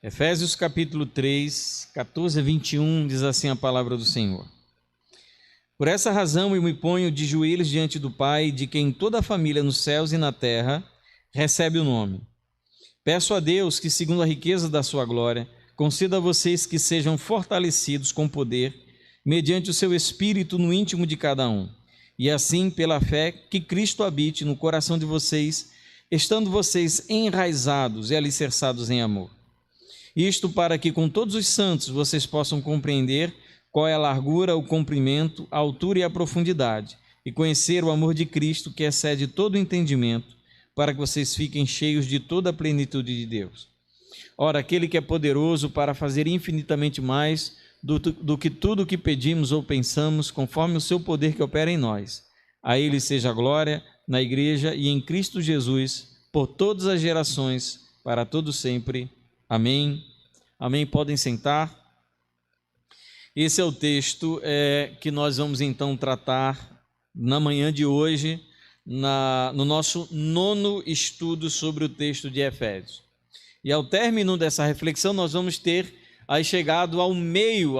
Efésios capítulo 3, 14 a 21, diz assim a palavra do Senhor. Por essa razão eu me ponho de joelhos diante do Pai, de quem toda a família nos céus e na terra recebe o nome. Peço a Deus que, segundo a riqueza da sua glória, conceda a vocês que sejam fortalecidos com poder, mediante o seu Espírito no íntimo de cada um, e assim, pela fé, que Cristo habite no coração de vocês, estando vocês enraizados e alicerçados em amor. Isto para que com todos os santos vocês possam compreender qual é a largura, o comprimento, a altura e a profundidade, e conhecer o amor de Cristo que excede todo o entendimento, para que vocês fiquem cheios de toda a plenitude de Deus. Ora, aquele que é poderoso para fazer infinitamente mais do que tudo o que pedimos ou pensamos, conforme o seu poder que opera em nós. A ele seja a glória na igreja e em Cristo Jesus, por todas as gerações, para todo sempre. Amém. Amém. Podem sentar. Esse é o texto que nós vamos então tratar na manhã de hoje, no nosso 9º estudo sobre o texto de Efésios. E ao término dessa reflexão, nós vamos ter aí chegado ao meio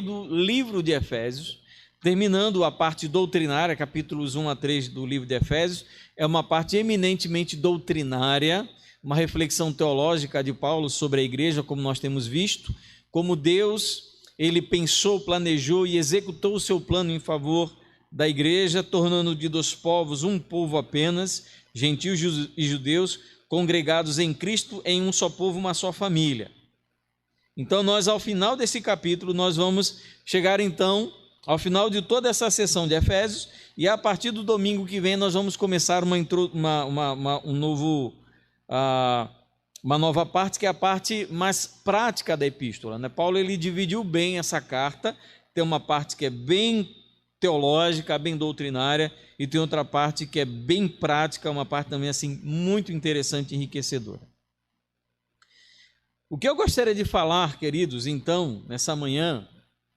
do livro de Efésios, terminando a parte doutrinária, capítulos 1 a 3 do livro de Efésios. É uma parte eminentemente doutrinária, uma reflexão teológica de Paulo sobre a igreja, como nós temos visto, como Deus, ele pensou, planejou e executou o seu plano em favor da igreja, tornando de dos povos um povo apenas, gentios e judeus, congregados em Cristo em um só povo, uma só família. Então nós, ao final desse capítulo, nós vamos chegar então ao final de toda essa sessão de Efésios, e a partir do domingo que vem nós vamos começar uma nova parte, que é a parte mais prática da epístola, né? Paulo, ele dividiu bem essa carta, tem uma parte que é bem teológica, bem doutrinária, e tem outra parte que é bem prática, uma parte também assim muito interessante e enriquecedora. O que eu gostaria de falar, queridos, então, nessa manhã,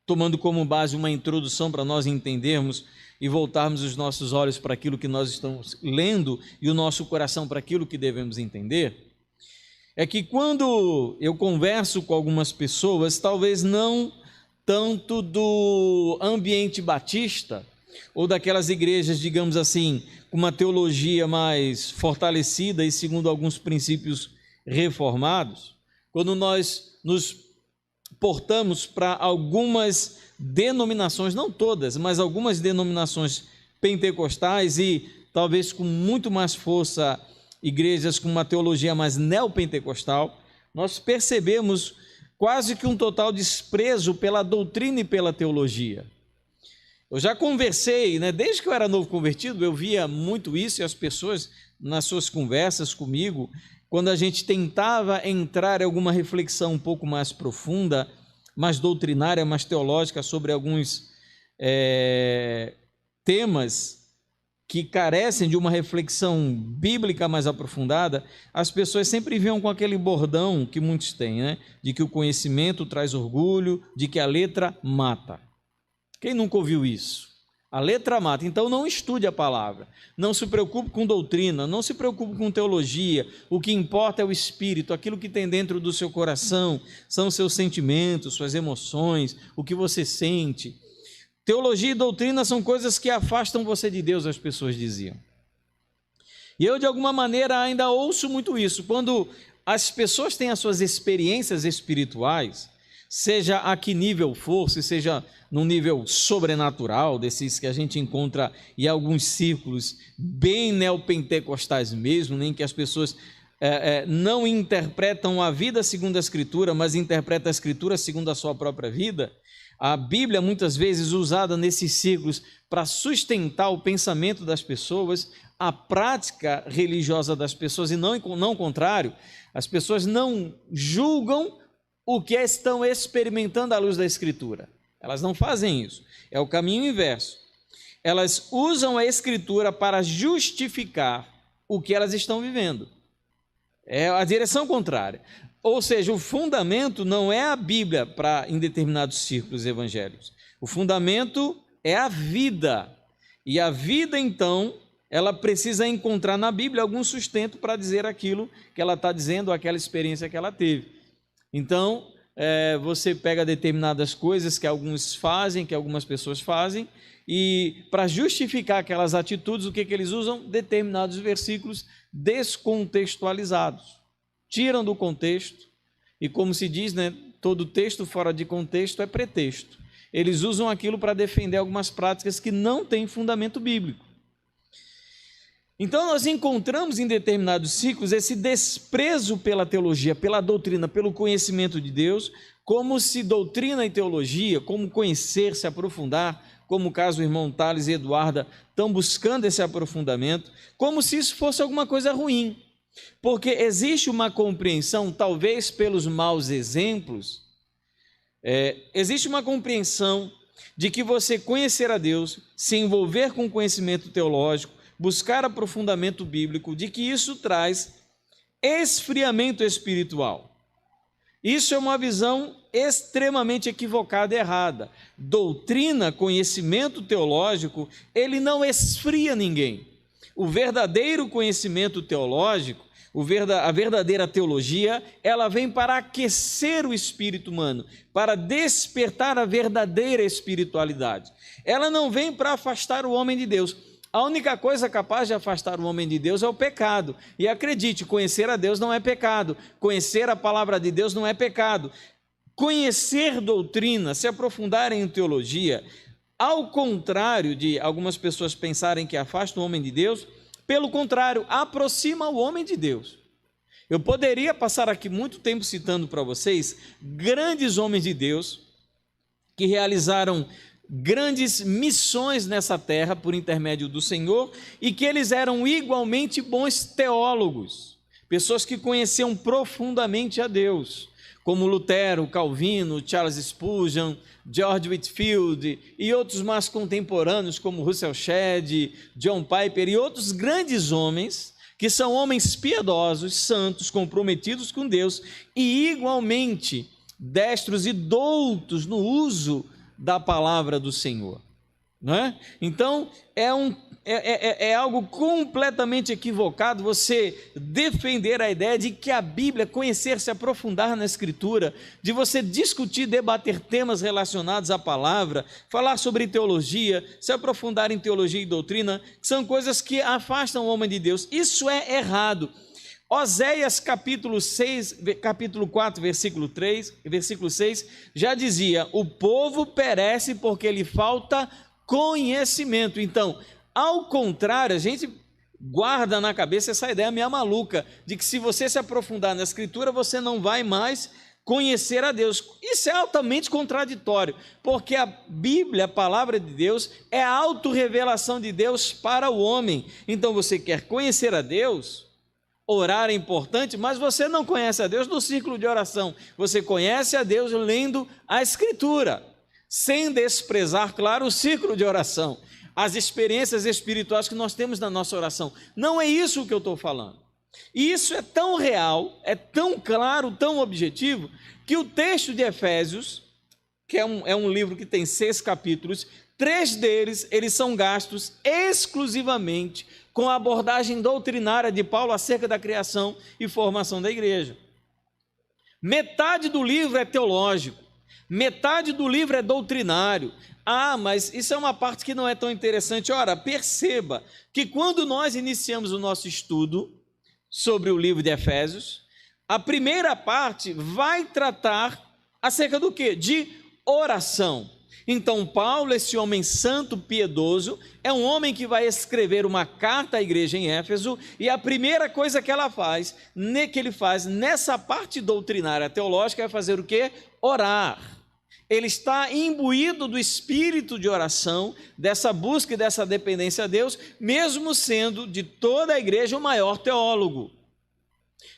tomando como base uma introdução para nós entendermos e voltarmos os nossos olhos para aquilo que nós estamos lendo e o nosso coração para aquilo que devemos entender, é que quando eu converso com algumas pessoas, talvez não tanto do ambiente batista, ou daquelas igrejas, digamos assim, com uma teologia mais fortalecida e segundo alguns princípios reformados, quando nós nos portamos para algumas denominações, não todas, mas algumas denominações pentecostais e talvez com muito mais força igrejas com uma teologia mais neopentecostal, nós percebemos quase que um total desprezo pela doutrina e pela teologia. Eu já conversei, né, desde que eu era novo convertido, eu via muito isso, e as pessoas nas suas conversas comigo, quando a gente tentava entrar em alguma reflexão um pouco mais profunda, mais doutrinária, mais teológica, sobre alguns temas que carecem de uma reflexão bíblica mais aprofundada, as pessoas sempre vinham com aquele bordão que muitos têm, né? De que o conhecimento traz orgulho, de que a letra mata. Quem nunca ouviu isso? A letra mata. Então não estude a palavra, não se preocupe com doutrina, não se preocupe com teologia, o que importa é o espírito, aquilo que tem dentro do seu coração, são seus sentimentos, suas emoções, o que você sente. Teologia e doutrina são coisas que afastam você de Deus, as pessoas diziam. E eu, de alguma maneira, ainda ouço muito isso. Quando as pessoas têm as suas experiências espirituais, seja a que nível for, seja num nível sobrenatural, desses que a gente encontra em alguns círculos bem neopentecostais mesmo, nem que as pessoas não interpretam a vida segundo a Escritura, mas interpretam a Escritura segundo a sua própria vida. A Bíblia, muitas vezes, usada nesses círculos para sustentar o pensamento das pessoas, a prática religiosa das pessoas, e não o contrário. As pessoas não julgam o que estão experimentando à luz da Escritura. Elas não fazem isso. É o caminho inverso. Elas usam a Escritura para justificar o que elas estão vivendo. É a direção contrária. Ou seja, o fundamento não é a Bíblia em determinados círculos evangélicos. O fundamento é a vida. E a vida, então, ela precisa encontrar na Bíblia algum sustento para dizer aquilo que ela está dizendo, aquela experiência que ela teve. Então, você pega determinadas coisas que alguns fazem, que algumas pessoas fazem, e para justificar aquelas atitudes, o que eles usam? Determinados versículos descontextualizados. Tiram do contexto, e como se diz, né, todo texto fora de contexto é pretexto. Eles usam aquilo para defender algumas práticas que não têm fundamento bíblico. Então nós encontramos em determinados ciclos esse desprezo pela teologia, pela doutrina, pelo conhecimento de Deus, como se doutrina e teologia, como conhecer, se aprofundar, como o caso do irmão Thales e Eduarda estão buscando esse aprofundamento, como se isso fosse alguma coisa ruim. Porque existe uma compreensão, talvez pelos maus exemplos, existe uma compreensão de que você conhecer a Deus, se envolver com conhecimento teológico, buscar aprofundamento bíblico, de que isso traz esfriamento espiritual. Isso é uma visão extremamente equivocada e errada. Doutrina, conhecimento teológico, ele não esfria ninguém. O verdadeiro conhecimento teológico, a verdadeira teologia, ela vem para aquecer o espírito humano, para despertar a verdadeira espiritualidade. Ela não vem para afastar o homem de Deus. A única coisa capaz de afastar o homem de Deus é o pecado. E acredite, conhecer a Deus não é pecado. Conhecer a palavra de Deus não é pecado. Conhecer doutrina, se aprofundar em teologia, ao contrário de algumas pessoas pensarem que afasta o homem de Deus, pelo contrário, aproxima o homem de Deus. Eu poderia passar aqui muito tempo citando para vocês grandes homens de Deus que realizaram grandes missões nessa terra por intermédio do Senhor e que eles eram igualmente bons teólogos, pessoas que conheciam profundamente a Deus, como Lutero, Calvino, Charles Spurgeon, George Whitefield e outros mais contemporâneos como Russell Shedd, John Piper e outros grandes homens que são homens piedosos, santos, comprometidos com Deus e igualmente destros e doutos no uso da palavra do Senhor, não é? Então é algo completamente equivocado você defender a ideia de que a Bíblia, conhecer, se aprofundar na Escritura, de você discutir, debater temas relacionados à palavra, falar sobre teologia, se aprofundar em teologia e doutrina, que são coisas que afastam o homem de Deus. Isso é errado. Oséias capítulo 4, versículo 6, já dizia: o povo perece porque lhe falta conhecimento. Então, ao contrário, a gente guarda na cabeça essa ideia meio maluca, de que se você se aprofundar na Escritura, você não vai mais conhecer a Deus. Isso é altamente contraditório, porque a Bíblia, a palavra de Deus, é a autorrevelação de Deus para o homem. Então, você quer conhecer a Deus? Orar é importante, mas você não conhece a Deus no círculo de oração. Você conhece a Deus lendo a Escritura, sem desprezar, claro, o círculo de oração, as experiências espirituais que nós temos na nossa oração. Não é isso que eu estou falando. E isso é tão real, é tão claro, tão objetivo, que o texto de Efésios, que é um livro que tem 6 capítulos, 3 deles, eles são gastos exclusivamente com a abordagem doutrinária de Paulo acerca da criação e formação da igreja. Metade do livro é teológico, metade do livro é doutrinário. Ah, mas isso é uma parte que não é tão interessante. Ora, perceba que quando nós iniciamos o nosso estudo sobre o livro de Efésios, a primeira parte vai tratar acerca do quê? De oração. Então, Paulo, esse homem santo, piedoso, é um homem que vai escrever uma carta à igreja em Éfeso, e a primeira coisa que ele faz nessa parte doutrinária teológica é fazer o quê? Orar. Ele está imbuído do espírito de oração, dessa busca e dessa dependência a Deus, mesmo sendo de toda a igreja o maior teólogo.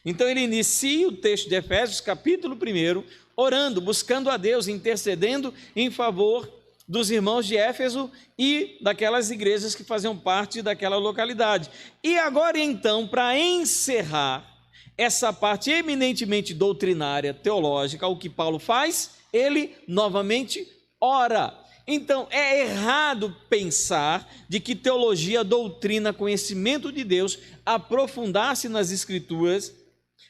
Então ele inicia o texto de Efésios, capítulo 1, orando, buscando a Deus, intercedendo em favor dos irmãos de Éfeso e daquelas igrejas que faziam parte daquela localidade. E agora então, para encerrar essa parte eminentemente doutrinária, teológica, o que Paulo faz? Ele novamente ora. Então, é errado pensar de que teologia, doutrina, conhecimento de Deus, aprofundar-se nas Escrituras,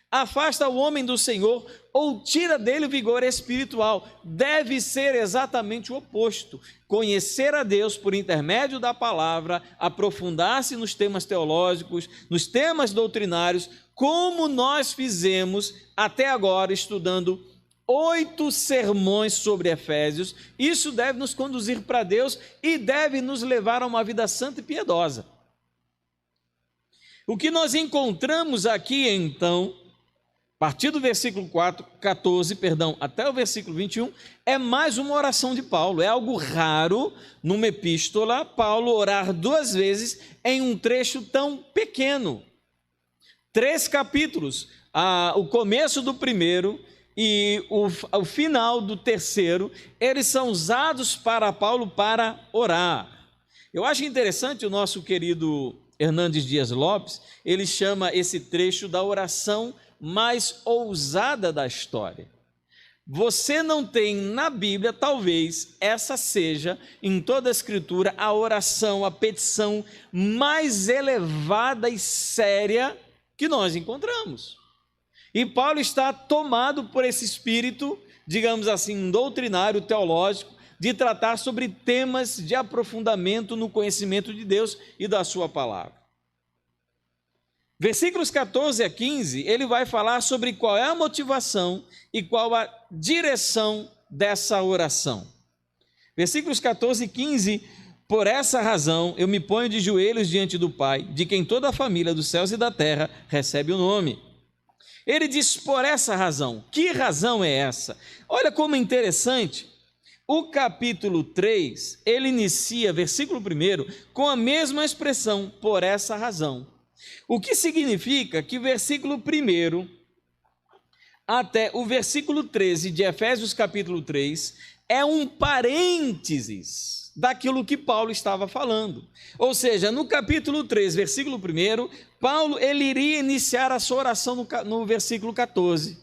afasta o homem do Senhor ou tira dele o vigor espiritual. Deve ser exatamente o oposto. Conhecer a Deus por intermédio da palavra, aprofundar-se nos temas teológicos, nos temas doutrinários, como nós fizemos até agora, estudando 8 sermões sobre Efésios. Isso deve nos conduzir para Deus e deve nos levar a uma vida santa e piedosa. O que nós encontramos aqui, então, a partir do versículo 14, até o versículo 21, é mais uma oração de Paulo. É algo raro, numa epístola, Paulo orar 2 vezes em um trecho tão pequeno. 3 capítulos, o começo do primeiro e o final do terceiro, eles são usados para Paulo para orar. Eu acho interessante o nosso querido Hernandes Dias Lopes, ele chama esse trecho da oração mais ousada da história. Você não tem na Bíblia, talvez essa seja, em toda a Escritura, a oração, a petição mais elevada e séria que nós encontramos. E Paulo está tomado por esse espírito, digamos assim, doutrinário, teológico, de tratar sobre temas de aprofundamento no conhecimento de Deus e da sua palavra. Versículos 14 a 15, ele vai falar sobre qual é a motivação e qual a direção dessa oração. Versículos 14 e 15, por essa razão eu me ponho de joelhos diante do Pai, de quem toda a família dos céus e da terra recebe o nome. Ele diz, por essa razão. Que razão é essa? Olha como é interessante. O capítulo 3, ele inicia, versículo 1, com a mesma expressão, por essa razão. O que significa que o versículo 1 até o versículo 13 de Efésios capítulo 3 é um parênteses daquilo que Paulo estava falando. Ou seja, no capítulo 3, versículo 1, Paulo ele iria iniciar a sua oração no versículo 14.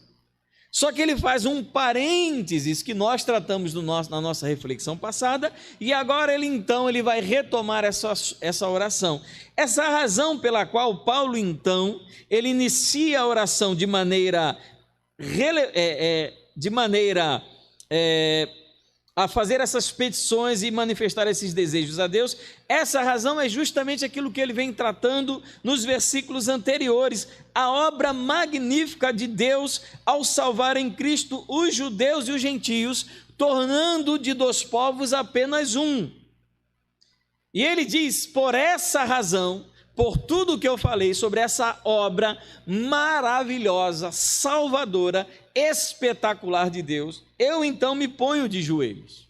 Só que ele faz um parênteses que nós tratamos na nossa reflexão passada, e agora ele vai retomar essa oração. Essa razão pela qual Paulo então, ele inicia a oração de maneira a fazer essas petições e manifestar esses desejos a Deus, essa razão é justamente aquilo que ele vem tratando nos versículos anteriores, a obra magnífica de Deus ao salvar em Cristo os judeus e os gentios, tornando de 2 povos apenas um. E ele diz, por essa razão, por tudo que eu falei sobre essa obra maravilhosa, salvadora, espetacular de Deus, eu então me ponho de joelhos.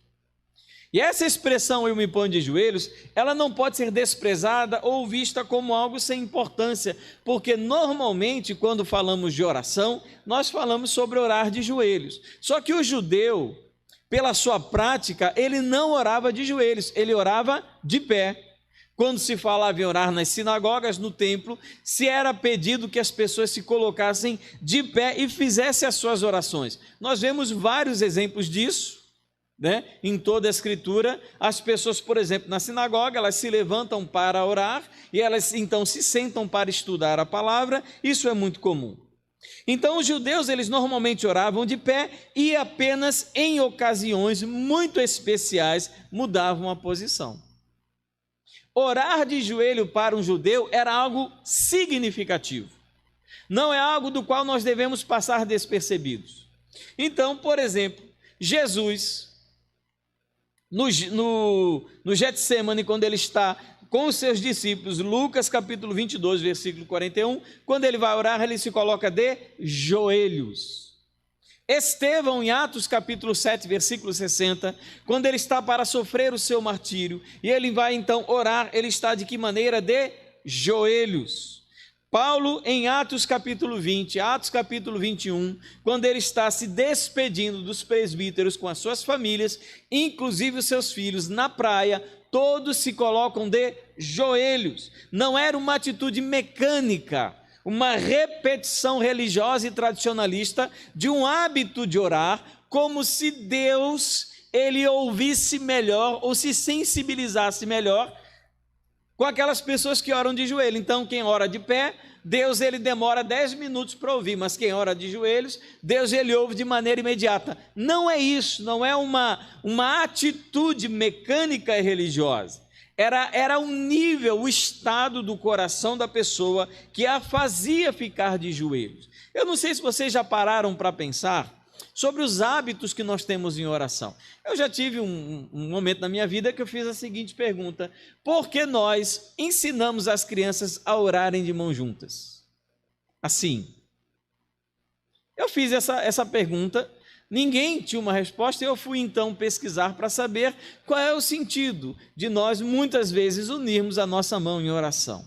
E essa expressão, eu me ponho de joelhos, ela não pode ser desprezada ou vista como algo sem importância, porque normalmente quando falamos de oração, nós falamos sobre orar de joelhos. Só que o judeu, pela sua prática, ele não orava de joelhos, ele orava de pé. Quando se falava em orar nas sinagogas, no templo, se era pedido que as pessoas se colocassem de pé e fizessem as suas orações. Nós vemos vários exemplos disso, né? Em toda a Escritura. As pessoas, por exemplo, na sinagoga, elas se levantam para orar e elas então se sentam para estudar a palavra. Isso é muito comum. Então os judeus, eles normalmente oravam de pé e apenas em ocasiões muito especiais mudavam a posição. Orar de joelho para um judeu era algo significativo. Não é algo do qual nós devemos passar despercebidos. Então, por exemplo, Jesus, no Getsemane, quando ele está com os seus discípulos, Lucas capítulo 22, versículo 41, quando ele vai orar, ele se coloca de joelhos. Estevão, em Atos capítulo 7, versículo 60, quando ele está para sofrer o seu martírio, e ele vai então orar, ele está de que maneira? De joelhos. Paulo, em Atos capítulo 20, Atos capítulo 21, quando ele está se despedindo dos presbíteros com as suas famílias, inclusive os seus filhos, na praia, todos se colocam de joelhos. Não era uma atitude mecânica, uma repetição religiosa e tradicionalista de um hábito de orar, como se Deus ele ouvisse melhor ou se sensibilizasse melhor com aquelas pessoas que oram de joelho. Então, quem ora de pé, Deus ele demora 10 minutos para ouvir, mas quem ora de joelhos, Deus ele ouve de maneira imediata. Não é isso, não é uma atitude mecânica e religiosa. Era um nível, o estado do coração da pessoa que a fazia ficar de joelhos. Eu não sei se vocês já pararam para pensar sobre os hábitos que nós temos em oração. Eu já tive um momento na minha vida que eu fiz a seguinte pergunta: por que nós ensinamos as crianças a orarem de mãos juntas? Assim. Eu fiz essa pergunta, ninguém tinha uma resposta, e eu fui então pesquisar para saber qual é o sentido de nós muitas vezes unirmos a nossa mão em oração.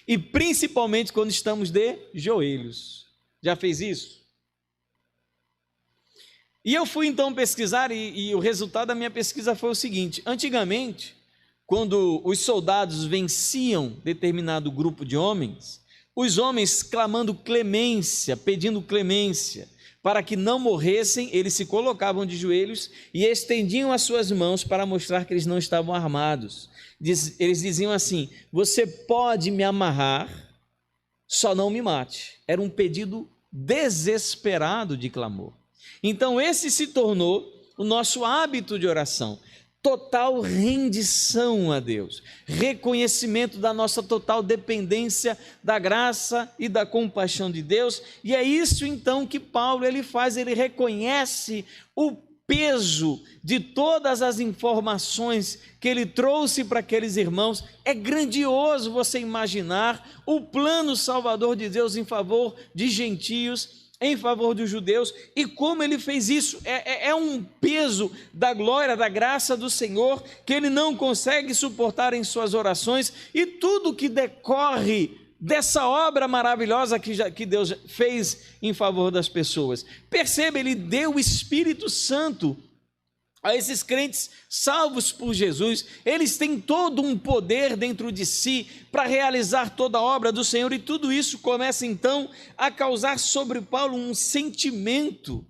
E principalmente quando estamos de joelhos. Já fez isso? E eu fui então pesquisar e o resultado da minha pesquisa foi o seguinte: antigamente, quando os soldados venciam determinado grupo de homens, os homens clamando clemência, pedindo clemência, para que não morressem, eles se colocavam de joelhos e estendiam as suas mãos para mostrar que eles não estavam armados. Eles diziam assim: você pode me amarrar, só não me mate. Era um pedido desesperado de clamor. Então esse se tornou o nosso hábito de oração, total rendição a Deus, reconhecimento da nossa total dependência da graça e da compaixão de Deus. E é isso então que Paulo ele faz, ele reconhece o peso de todas as informações que ele trouxe para aqueles irmãos. É grandioso você imaginar o plano salvador de Deus em favor de gentios, em favor dos judeus, e como ele fez isso. É um peso da glória, da graça do Senhor, que ele não consegue suportar em suas orações, e tudo que decorre dessa obra maravilhosa que Deus fez em favor das pessoas. Perceba, ele deu o Espírito Santo a esses crentes salvos por Jesus. Eles têm todo um poder dentro de si para realizar toda a obra do Senhor, e tudo isso começa então a causar sobre Paulo um sentimento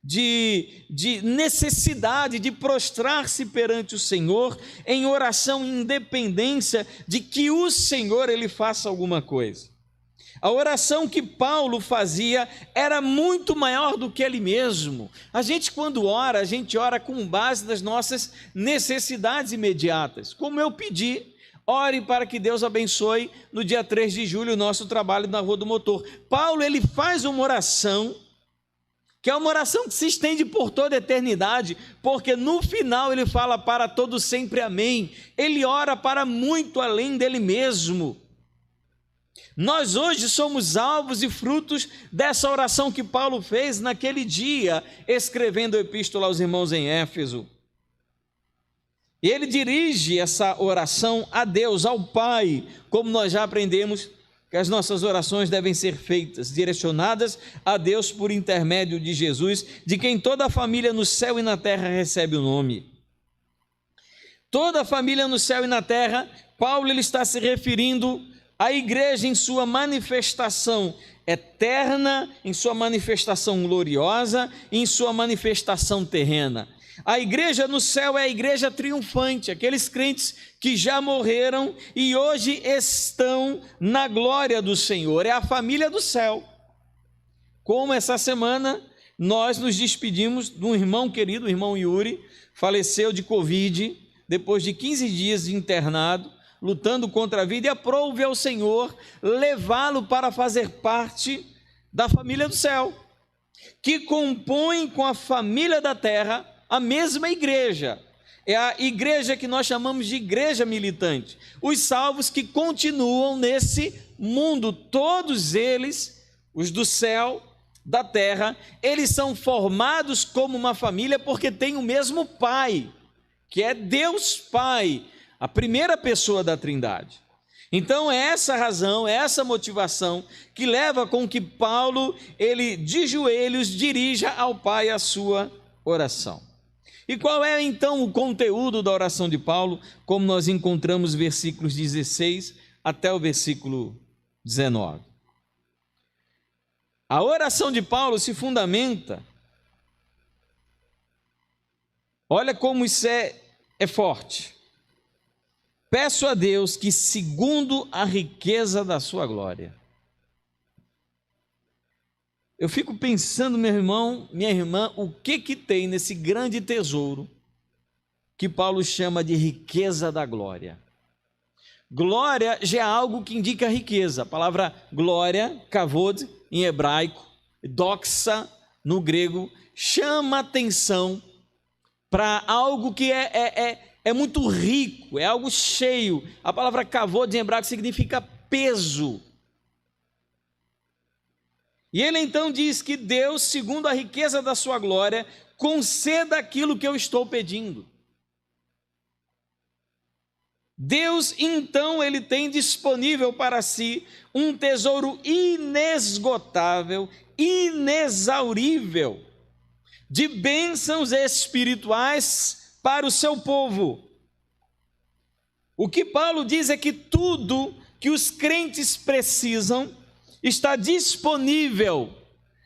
de necessidade de prostrar-se perante o Senhor em oração, em dependência de que o Senhor ele faça alguma coisa. A oração que Paulo fazia era muito maior do que ele mesmo. A gente, quando ora, a gente ora com base nas nossas necessidades imediatas. Como eu pedi, ore para que Deus abençoe no dia 3 de julho o nosso trabalho na Rua do Motor. Paulo, ele faz uma oração, que é uma oração que se estende por toda a eternidade, porque no final ele fala para todo sempre amém. Ele ora para muito além dele mesmo. Nós hoje somos alvos e frutos dessa oração que Paulo fez naquele dia, escrevendo a epístola aos irmãos em Éfeso. E ele dirige essa oração a Deus, ao Pai, como nós já aprendemos que as nossas orações devem ser feitas, direcionadas a Deus por intermédio de Jesus, de quem toda a família no céu e na terra recebe o nome. Toda a família no céu e na terra, Paulo ele está se referindo à igreja em sua manifestação eterna, em sua manifestação gloriosa, em sua manifestação terrena. A igreja no céu é a igreja triunfante, aqueles crentes que já morreram e hoje estão na glória do Senhor, é a família do céu. Como essa semana nós nos despedimos de um irmão querido, o irmão Yuri, faleceu de Covid, depois de 15 dias de internado, lutando contra a vida, e aprove ao Senhor levá-lo para fazer parte da família do céu, que compõe com a família da terra a mesma igreja. É a igreja que nós chamamos de igreja militante, os salvos que continuam nesse mundo, todos eles, os do céu, da terra, eles são formados como uma família porque têm o mesmo Pai, que é Deus Pai, a primeira pessoa da Trindade. Então é essa razão, é essa motivação que leva com que Paulo, ele de joelhos, dirija ao Pai a sua oração. E qual é então o conteúdo da oração de Paulo, como nós encontramos versículos 16 até o versículo 19? A oração de Paulo se fundamenta Olha como isso é forte. Peço a Deus que, segundo a riqueza da sua glória. Eu fico pensando, meu irmão, minha irmã, o que tem nesse grande tesouro que Paulo chama de riqueza da glória. Glória já é algo que indica riqueza. A palavra glória, kavod, em hebraico, doxa, no grego, chama atenção para algo que é muito rico, é algo cheio. A palavra kavod, em hebraico, significa peso. E ele então diz que Deus, segundo a riqueza da sua glória, conceda aquilo que eu estou pedindo. Deus, então, ele tem disponível para si um tesouro inesgotável, inexaurível, de bênçãos espirituais para o seu povo. O que Paulo diz é que tudo que os crentes precisam está disponível,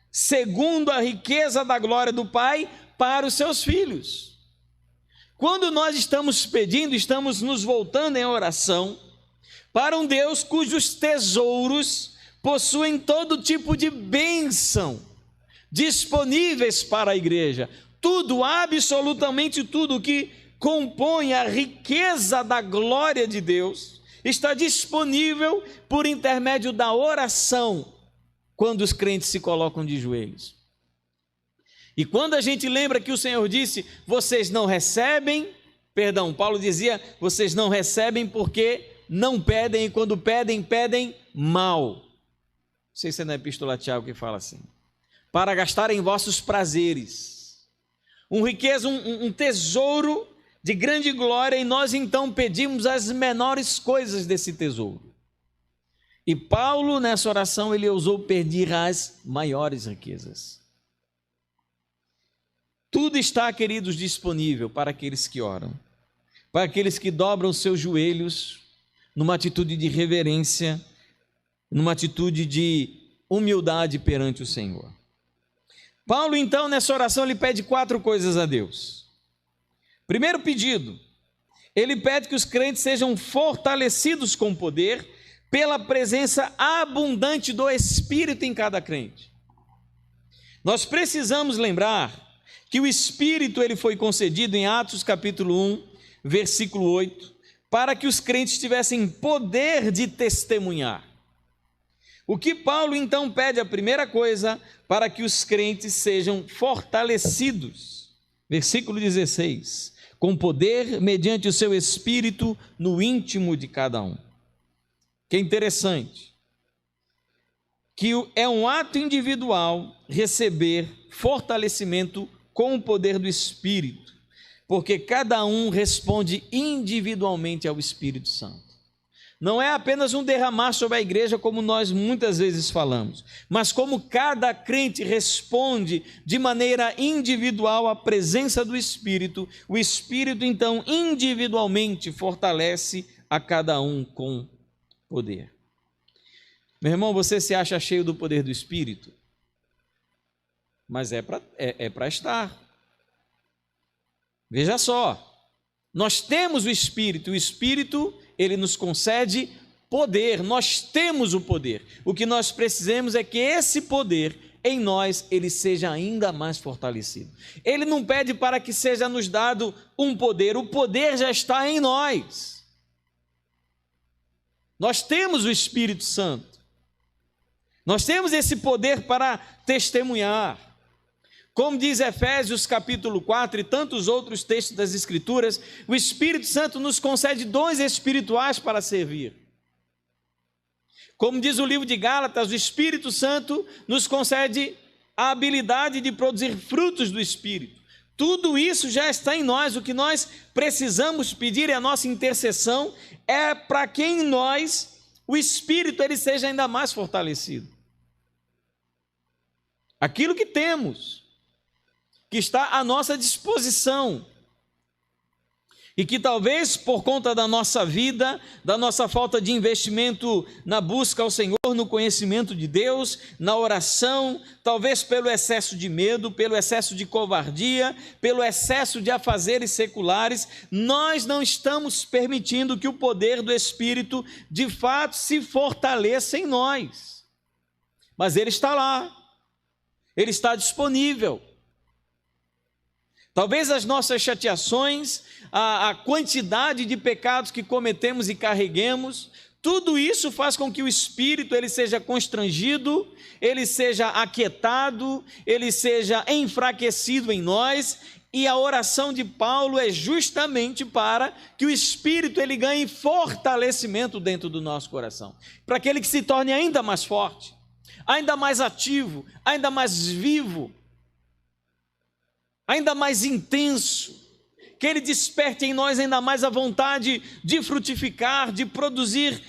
segundo a riqueza da glória do Pai, para os seus filhos. Quando nós estamos pedindo, estamos nos voltando em oração para um Deus cujos tesouros possuem todo tipo de bênção disponíveis para a igreja. Tudo, absolutamente tudo que compõe a riqueza da glória de Deus está disponível por intermédio da oração, quando os crentes se colocam de joelhos. E quando a gente lembra que o Senhor disse, vocês não recebem, Paulo dizia, vocês não recebem porque não pedem, e quando pedem, pedem mal. Não sei se é na Epístola a Tiago que fala assim. Para gastar em vossos prazeres. Um tesouro de grande glória, e nós então pedimos as menores coisas desse tesouro. E Paulo, nessa oração, ele ousou pedir as maiores riquezas. Tudo está, queridos, disponível para aqueles que oram, para aqueles que dobram seus joelhos numa atitude de reverência, numa atitude de humildade perante o Senhor. Paulo, então, nessa oração, ele pede 4 coisas a Deus. Primeiro pedido, ele pede que os crentes sejam fortalecidos com poder pela presença abundante do Espírito em cada crente. Nós precisamos lembrar que o Espírito ele foi concedido em Atos capítulo 1, versículo 8, para que os crentes tivessem poder de testemunhar. O que Paulo então pede, a primeira coisa, para que os crentes sejam fortalecidos, versículo 16, com poder mediante o seu Espírito no íntimo de cada um. Que interessante, que é um ato individual receber fortalecimento com o poder do Espírito, porque cada um responde individualmente ao Espírito Santo. Não é apenas um derramar sobre a igreja, como nós muitas vezes falamos, mas como cada crente responde de maneira individual à presença do Espírito, o Espírito então individualmente fortalece a cada um com poder. Meu irmão, você se acha cheio do poder do Espírito? Mas é para estar. Veja só, nós temos o Espírito ele nos concede poder, nós temos o poder. O que nós precisamos é que esse poder em nós, ele seja ainda mais fortalecido. Ele não pede para que seja nos dado um poder, o poder já está em nós. Nós temos o Espírito Santo. Nós temos esse poder para testemunhar. Como diz Efésios capítulo 4 e tantos outros textos das Escrituras, o Espírito Santo nos concede dons espirituais para servir. Como diz o livro de Gálatas, o Espírito Santo nos concede a habilidade de produzir frutos do Espírito. Tudo isso já está em nós. O que nós precisamos pedir é a nossa intercessão, é para que em nós o Espírito ele seja ainda mais fortalecido. Aquilo que temos, que está à nossa disposição. E que talvez por conta da nossa vida, da nossa falta de investimento na busca ao Senhor, no conhecimento de Deus, na oração, talvez pelo excesso de medo, pelo excesso de covardia, pelo excesso de afazeres seculares, nós não estamos permitindo que o poder do Espírito de fato se fortaleça em nós. Mas ele está lá, ele está disponível. Talvez as nossas chateações, a quantidade de pecados que cometemos e carreguemos, tudo isso faz com que o Espírito ele seja constrangido, ele seja aquietado, ele seja enfraquecido em nós, e a oração de Paulo é justamente para que o Espírito ele ganhe fortalecimento dentro do nosso coração, para que ele se torne ainda mais forte, ainda mais ativo, ainda mais vivo, ainda mais intenso, que ele desperte em nós ainda mais a vontade de frutificar, de produzir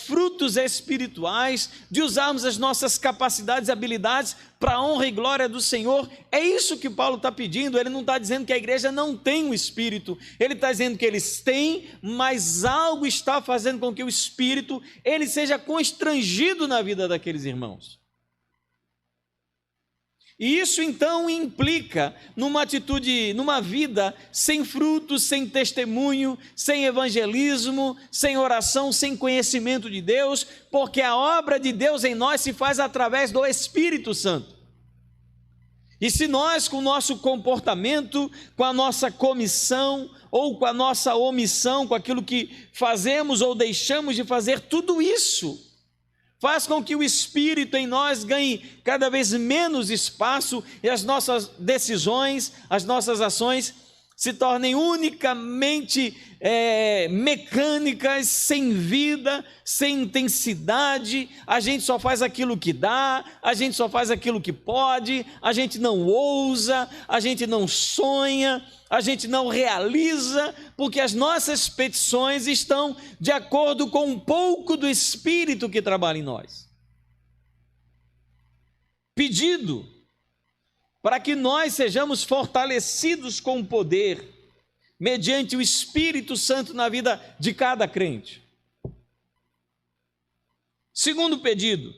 frutos espirituais, de usarmos as nossas capacidades e habilidades para a honra e glória do Senhor. É isso que Paulo está pedindo. Ele não está dizendo que a igreja não tem o Espírito, ele está dizendo que eles têm, mas algo está fazendo com que o Espírito ele seja constrangido na vida daqueles irmãos. E isso então implica numa atitude, numa vida sem frutos, sem testemunho, sem evangelismo, sem oração, sem conhecimento de Deus, porque a obra de Deus em nós se faz através do Espírito Santo. E se nós, com o nosso comportamento, com a nossa comissão, ou com a nossa omissão, com aquilo que fazemos ou deixamos de fazer, tudo isso faz com que o Espírito em nós ganhe cada vez menos espaço e as nossas decisões, as nossas ações se tornem unicamente mecânicas, sem vida, sem intensidade. A gente só faz aquilo que dá, a gente só faz aquilo que pode, a gente não ousa, a gente não sonha, a gente não realiza, porque as nossas petições estão de acordo com um pouco do Espírito que trabalha em nós. Pedido para que nós sejamos fortalecidos com o poder, mediante o Espírito Santo na vida de cada crente. Segundo pedido,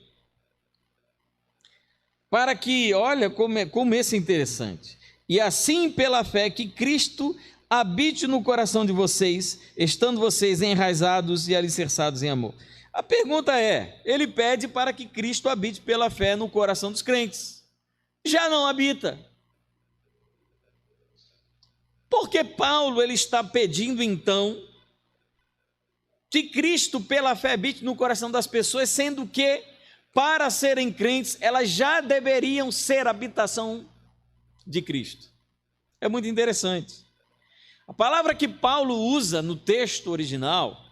para que, olha como esse é interessante, e assim pela fé que Cristo habite no coração de vocês, estando vocês enraizados e alicerçados em amor. A pergunta é, ele pede para que Cristo habite pela fé no coração dos crentes. Já não habita. Porque Paulo ele está pedindo então que Cristo pela fé habite no coração das pessoas, sendo que para serem crentes elas já deveriam ser habitação de Cristo. É muito interessante. A palavra que Paulo usa no texto original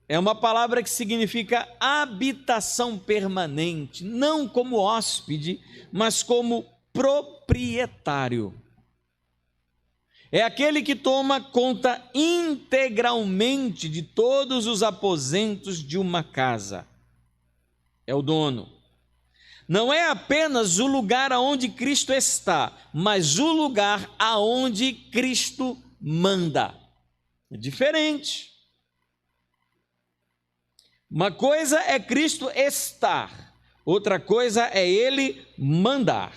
é uma palavra que significa habitação permanente, não como hóspede, mas como proprietário. É aquele que toma conta integralmente de todos os aposentos de uma casa. É o dono. Não é apenas o lugar aonde Cristo está, mas o lugar aonde Cristo manda. É diferente. Uma coisa é Cristo estar, outra coisa é Ele mandar.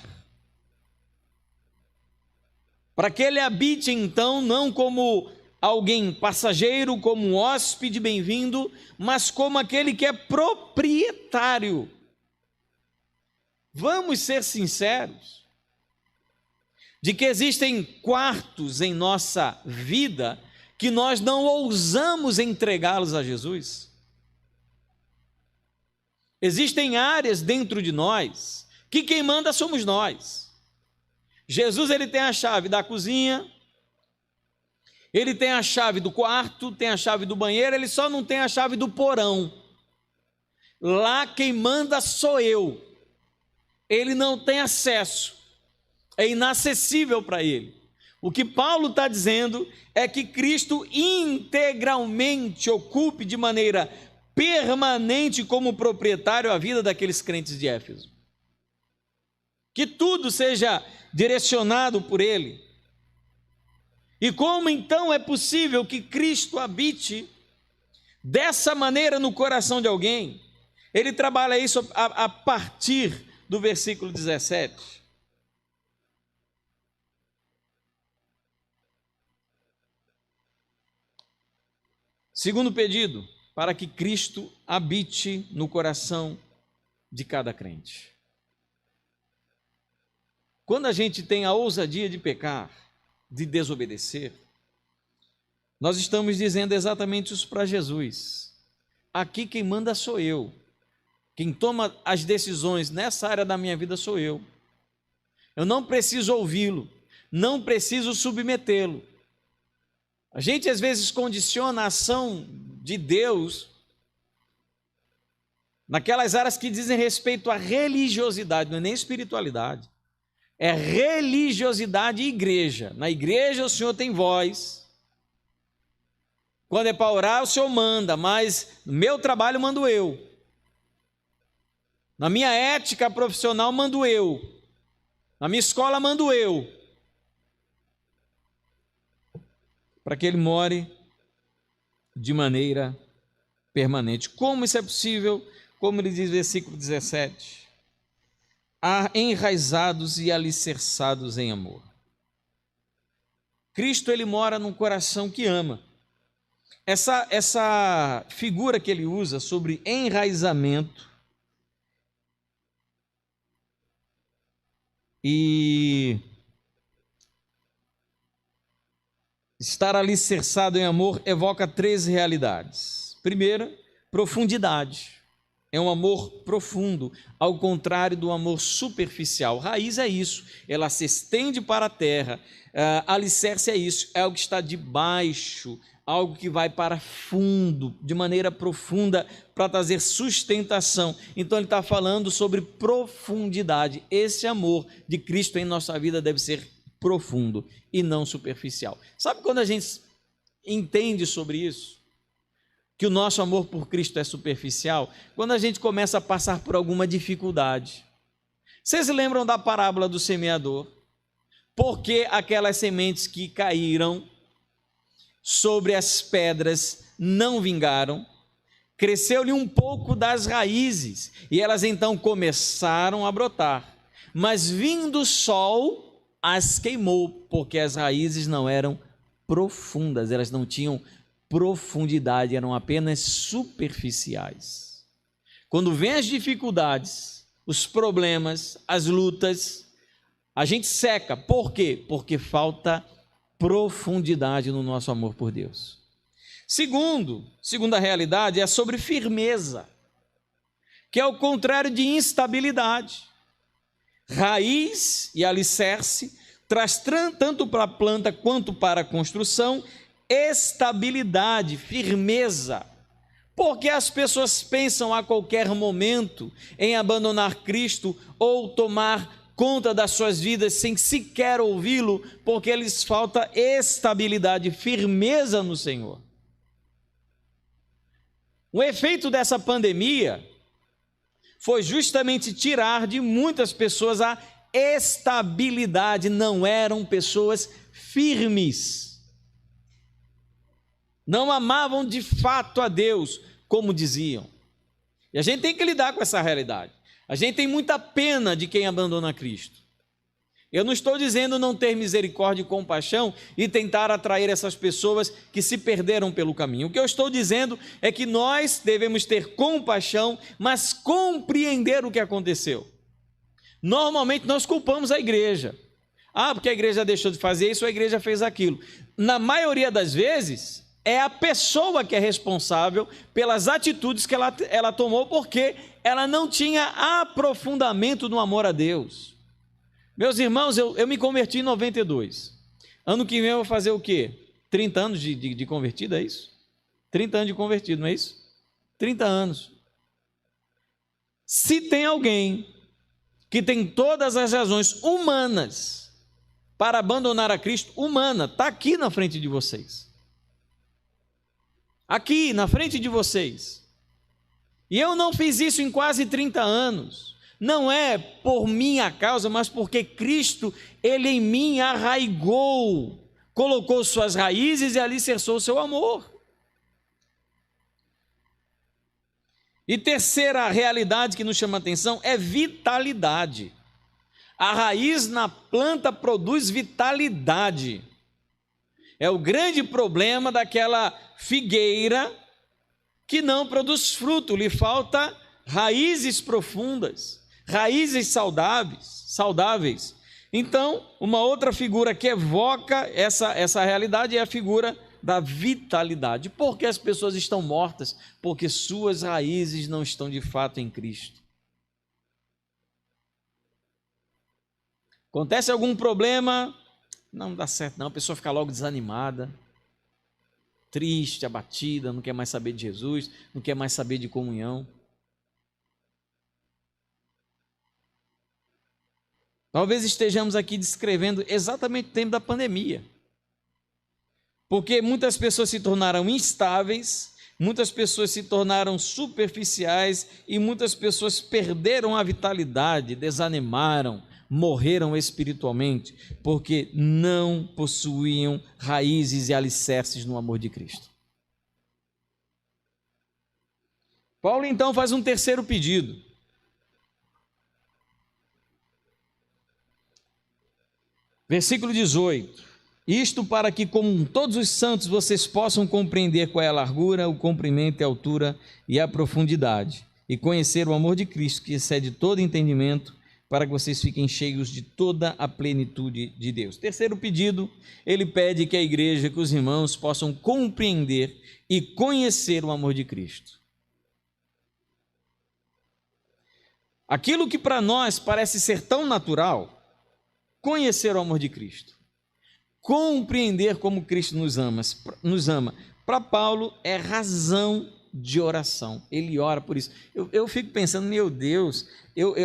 Para que Ele habite então, não como alguém passageiro, como um hóspede bem-vindo, mas como aquele que é proprietário. Vamos ser sinceros, de que existem quartos em nossa vida que nós não ousamos entregá-los a Jesus. Existem áreas dentro de nós que quem manda somos nós. Jesus ele tem a chave da cozinha, ele tem a chave do quarto, tem a chave do banheiro, ele só não tem a chave do porão. Lá quem manda sou eu. Ele não tem acesso, é inacessível para ele. O que Paulo está dizendo é que Cristo integralmente ocupe de maneira permanente como proprietário a vida daqueles crentes de Éfeso. Que tudo seja direcionado por ele. E como então é possível que Cristo habite dessa maneira no coração de alguém? Ele trabalha isso a partir do versículo 17. Segundo pedido, para que Cristo habite no coração de cada crente. Quando a gente tem a ousadia de pecar, de desobedecer, nós estamos dizendo exatamente isso para Jesus. Aqui quem manda sou eu. Quem toma as decisões nessa área da minha vida sou eu. Eu não preciso ouvi-lo, não preciso submetê-lo. A gente às vezes condiciona a ação de Deus naquelas áreas que dizem respeito à religiosidade, não é nem espiritualidade. É religiosidade e igreja. Na igreja o Senhor tem voz. Quando é para orar, o Senhor manda, mas no meu trabalho mando eu. Na minha ética profissional mando eu. Na minha escola mando eu. Para que ele more de maneira permanente. Como isso é possível? Como ele diz no versículo 17. Enraizados e alicerçados em amor. Cristo, ele mora num coração que ama. Essa figura que ele usa sobre enraizamento e estar alicerçado em amor evoca 3 realidades. Primeira, profundidade. É um amor profundo, ao contrário do amor superficial. Raiz é isso, ela se estende para a terra. Alicerce é isso, é algo que está debaixo, algo que vai para fundo, de maneira profunda, para trazer sustentação. Então ele está falando sobre profundidade. Esse amor de Cristo em nossa vida deve ser profundo e não superficial. Sabe quando a gente entende sobre isso? Que o nosso amor por Cristo é superficial? Quando a gente começa a passar por alguma dificuldade. Vocês lembram da parábola do semeador? Porque aquelas sementes que caíram sobre as pedras não vingaram, cresceu-lhe um pouco das raízes, e elas então começaram a brotar. Mas vindo o sol, as queimou, porque as raízes não eram profundas, elas não tinham profundidade, eram apenas superficiais. Quando vem as dificuldades, os problemas, as lutas, a gente seca. Por quê? Porque falta profundidade no nosso amor por Deus. Segunda realidade é sobre firmeza, que é o contrário de instabilidade. Raiz e alicerce traz tanto para a planta quanto para a construção estabilidade, firmeza, porque as pessoas pensam a qualquer momento em abandonar Cristo ou tomar conta das suas vidas sem sequer ouvi-lo, porque lhes falta estabilidade, firmeza no Senhor. O efeito dessa pandemia foi justamente tirar de muitas pessoas a estabilidade, não eram pessoas firmes. Não amavam de fato a Deus, como diziam. E a gente tem que lidar com essa realidade. A gente tem muita pena de quem abandona Cristo. Eu não estou dizendo não ter misericórdia e compaixão e tentar atrair essas pessoas que se perderam pelo caminho. O que eu estou dizendo é que nós devemos ter compaixão, mas compreender o que aconteceu. Normalmente nós culpamos a igreja. Porque a igreja deixou de fazer isso, a igreja fez aquilo. Na maioria das vezes, é a pessoa que é responsável pelas atitudes que ela tomou, porque ela não tinha aprofundamento no amor a Deus. Meus irmãos, eu me converti em 92. Ano que vem eu vou fazer o quê? 30 anos de convertido, é isso? 30 anos de convertido, não é isso? 30 anos. Se tem alguém que tem todas as razões humanas para abandonar a Cristo, humana, está aqui na frente de vocês. Aqui, na frente de vocês. E eu não fiz isso em quase 30 anos. Não é por minha causa, mas porque Cristo, Ele em mim arraigou colocou suas raízes e alicerçou seu amor. E terceira realidade que nos chama a atenção é vitalidade. A raiz na planta produz vitalidade. É o grande problema daquela figueira que não produz fruto, lhe falta raízes profundas, raízes saudáveis. Então, uma outra figura que evoca essa realidade é a figura da vitalidade. Por que as pessoas estão mortas? Porque suas raízes não estão de fato em Cristo. Acontece algum problema, não dá certo não, a pessoa fica logo desanimada, triste, abatida, não quer mais saber de Jesus, não quer mais saber de comunhão. Talvez estejamos aqui descrevendo exatamente o tempo da pandemia. Porque muitas pessoas se tornaram instáveis, muitas pessoas se tornaram superficiais e muitas pessoas perderam a vitalidade, desanimaram, morreram espiritualmente, porque não possuíam raízes e alicerces no amor de Cristo. Paulo então faz um terceiro pedido. Versículo 18. Isto para que, como todos os santos, vocês possam compreender qual é a largura, o comprimento, a altura e a profundidade, e conhecer o amor de Cristo, que excede todo entendimento, para que vocês fiquem cheios de toda a plenitude de Deus. Terceiro pedido, ele pede que a igreja, que os irmãos possam compreender e conhecer o amor de Cristo. Aquilo que para nós parece ser tão natural, conhecer o amor de Cristo, compreender como Cristo nos ama. Para Paulo é razão de oração, ele ora por isso. Eu fico pensando, meu Deus,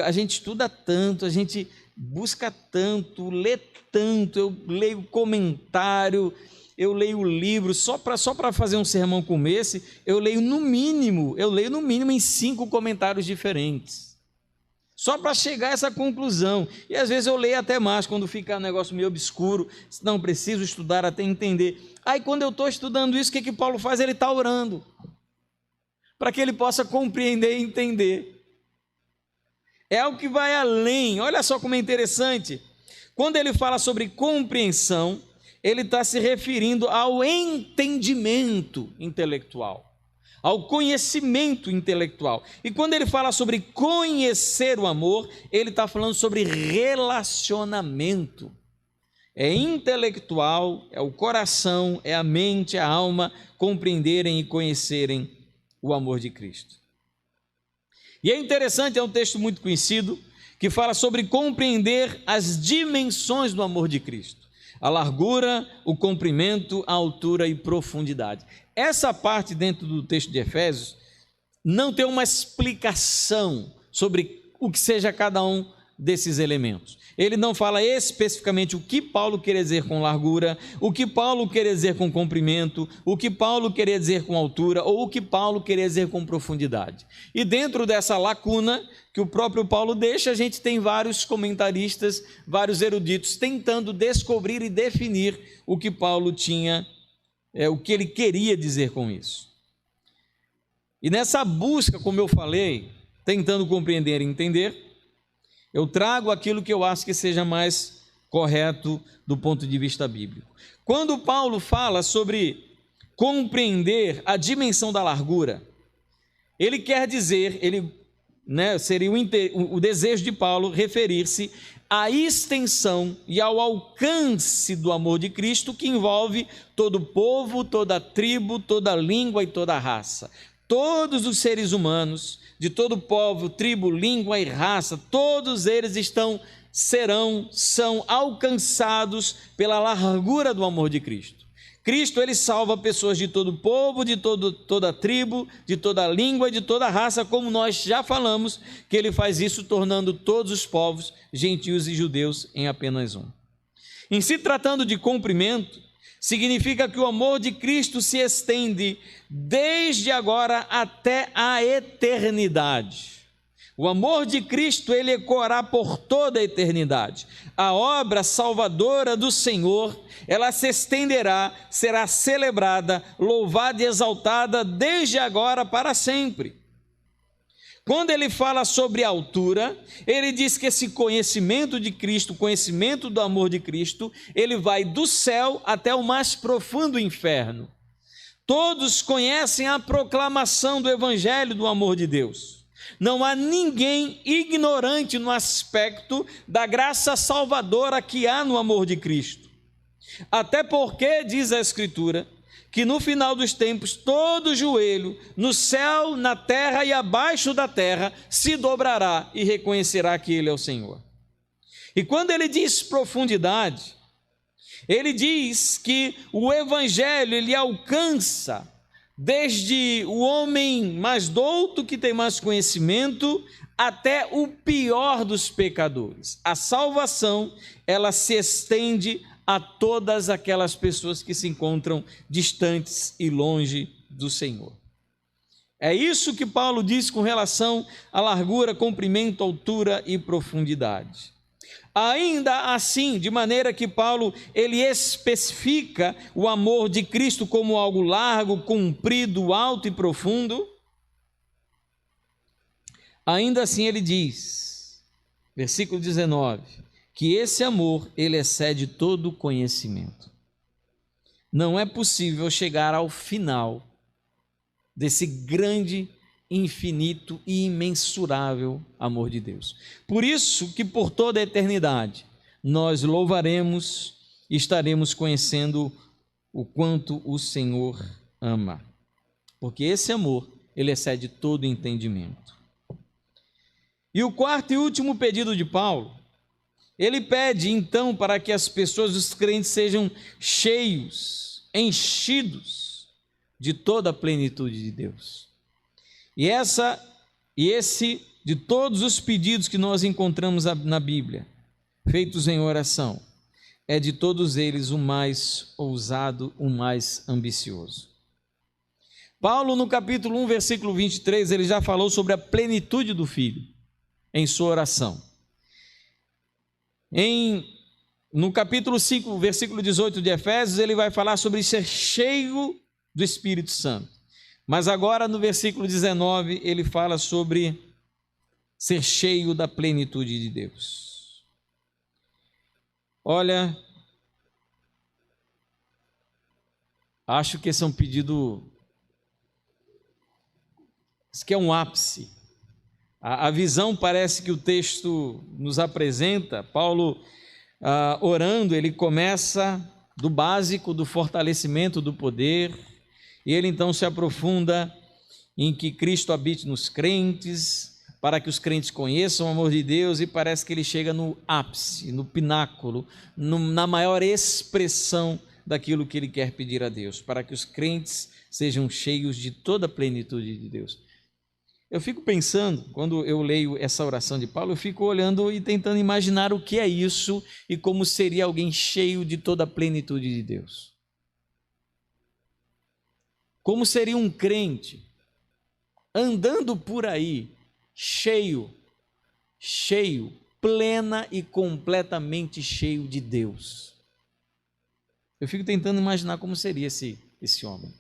a gente estuda tanto, a gente busca tanto, lê tanto, eu leio comentário, eu leio livro, só para fazer um sermão como esse, eu leio no mínimo em 5 comentários diferentes, só para chegar a essa conclusão, e às vezes eu leio até mais, quando fica um negócio meio obscuro, não, preciso estudar até entender. Aí quando eu estou estudando isso, o que Paulo faz? Ele está orando, para que ele possa compreender e entender. É algo que vai além. Olha só como é interessante. Quando ele fala sobre compreensão, ele está se referindo ao entendimento intelectual, ao conhecimento intelectual. E quando ele fala sobre conhecer o amor, ele está falando sobre relacionamento. É intelectual, é o coração, é a mente, a alma compreenderem e conhecerem o amor de Cristo. E é interessante, é um texto muito conhecido, que fala sobre compreender as dimensões do amor de Cristo. A largura, o comprimento, a altura e profundidade. Essa parte dentro do texto de Efésios não tem uma explicação sobre o que seja cada um desses elementos. Ele não fala especificamente o que Paulo queria dizer com largura, o que Paulo queria dizer com comprimento, o que Paulo queria dizer com altura, ou o que Paulo queria dizer com profundidade. E dentro dessa lacuna que o próprio Paulo deixa, a gente tem vários comentaristas, vários eruditos, tentando descobrir e definir o que Paulo tinha, o que ele queria dizer com isso. E nessa busca, como eu falei, tentando compreender e entender, eu trago aquilo que eu acho que seja mais correto do ponto de vista bíblico. Quando Paulo fala sobre compreender a dimensão da largura, ele quer dizer, seria o desejo de Paulo referir-se à extensão e ao alcance do amor de Cristo, que envolve todo povo, toda tribo, toda língua e toda raça. Todos os seres humanos, de todo povo, tribo, língua e raça, todos eles são alcançados pela largura do amor de Cristo. Cristo, ele salva pessoas de todo povo, de toda tribo, de toda língua e de toda raça, como nós já falamos, que ele faz isso tornando todos os povos, gentios e judeus, em apenas um. Em se tratando de comprimento, significa que o amor de Cristo se estende desde agora até a eternidade. O amor de Cristo, ele ecoará por toda a eternidade. A obra salvadora do Senhor, ela se estenderá, será celebrada, louvada e exaltada desde agora para sempre. Quando ele fala sobre altura, ele diz que esse conhecimento de Cristo, conhecimento do amor de Cristo, ele vai do céu até o mais profundo inferno. Todos conhecem a proclamação do evangelho do amor de Deus. Não há ninguém ignorante no aspecto da graça salvadora que há no amor de Cristo. Até porque, diz a Escritura, que no final dos tempos todo joelho, no céu, na terra e abaixo da terra, se dobrará e reconhecerá que Ele é o Senhor. E quando ele diz profundidade, ele diz que o evangelho, ele alcança desde o homem mais douto, que tem mais conhecimento, até o pior dos pecadores. A salvação, ela se estende a todas aquelas pessoas que se encontram distantes e longe do Senhor. É isso que Paulo diz com relação à largura, comprimento, altura e profundidade. Ainda assim, de maneira que Paulo, ele especifica o amor de Cristo como algo largo, comprido, alto e profundo. Ainda assim ele diz, versículo 19, que esse amor, ele excede todo conhecimento. Não é possível chegar ao final desse grande, infinito e imensurável amor de Deus. Por isso que por toda a eternidade nós louvaremos e estaremos conhecendo o quanto o Senhor ama. Porque esse amor, ele excede todo entendimento. E o quarto e último pedido de Paulo, ele pede então para que as pessoas, os crentes, sejam cheios, enchidos de toda a plenitude de Deus. E esse, de todos os pedidos que nós encontramos na Bíblia, feitos em oração, é de todos eles o mais ousado, o mais ambicioso. Paulo, no capítulo 1, versículo 23, ele já falou sobre a plenitude do Filho em sua oração. No capítulo 5, versículo 18 de Efésios, ele vai falar sobre ser cheio do Espírito Santo. Mas agora no versículo 19 ele fala sobre ser cheio da plenitude de Deus. Olha, acho que esse é um pedido, isso que é um ápice. A visão parece que o texto nos apresenta, Paulo orando, ele começa do básico, do fortalecimento do poder, e ele então se aprofunda em que Cristo habite nos crentes, para que os crentes conheçam o amor de Deus, e parece que ele chega no ápice, no pináculo, na maior expressão daquilo que ele quer pedir a Deus, para que os crentes sejam cheios de toda a plenitude de Deus. Eu fico pensando, quando eu leio essa oração de Paulo, eu fico olhando e tentando imaginar o que é isso e como seria alguém cheio de toda a plenitude de Deus. Como seria um crente andando por aí, cheio, plena e completamente cheio de Deus. Eu fico tentando imaginar como seria esse homem.